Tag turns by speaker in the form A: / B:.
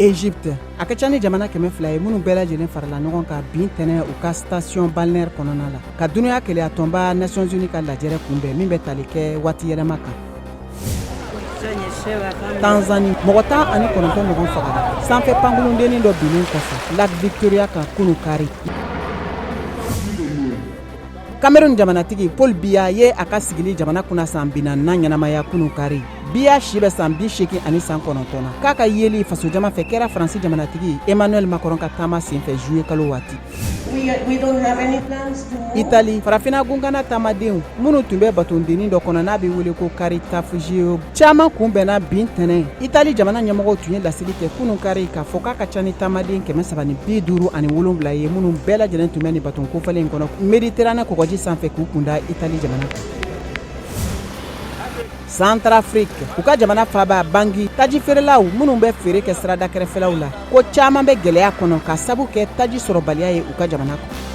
A: Égypte a ka ca ni jamana 200 ye minnu bɛɛ lajɛlen farala ɲɔgɔn kan bin tɛnɛ u ka station balnéaire kɔnɔna la ka dunuya kɛlɛya tɔnba Nations Unies ka lajɛrɛ kunbɛn min bɛ tali kɛ waati yɛlɛma kan. Tanzanie mɔgɔ 19 ɲɔgɔn fagara sanfɛ pankurundennin dɔ binnen kɔfɛ Lac Victoria kan kunu kari. Cameroun jamanatigi Paul Biya ye a ka sigili jamana kunna san 40 ɲɛnamaya kunu kari. Biya si bɛ san 89 na k'a ka yeli faso jama fɛ kɛra Faransi jamanatigi Emmanuel Macron ka taama senfɛ juillet kalo waati. Italie farafina gungana taamadenw minnu tun bɛ batondennin dɔ kɔnɔ n'a bɛ wele ko Caritafugio caman kunbɛnna bin tɛnɛ. Italie jamana ɲɛmɔgɔw tun ye laseli kɛ kunu kari k'a fɔ k'a ka ca ni taamaden 357 ye minnu bɛɛ lajɛlen tun bɛ nin baton kofalen in kɔnɔ Méditerranée kɔgɔji sanfɛ k'u kunda Italie jamana kan. Centrafrique u ka jamana faaba Bangui taji feerelaw minnu bɛ feere kɛ sirada kɛrɛfɛlaw la ko caman bɛ gɛlɛya kɔnɔ ka sabu kɛ taji sɔrɔbaliya ye u ka jamana kɔnɔ.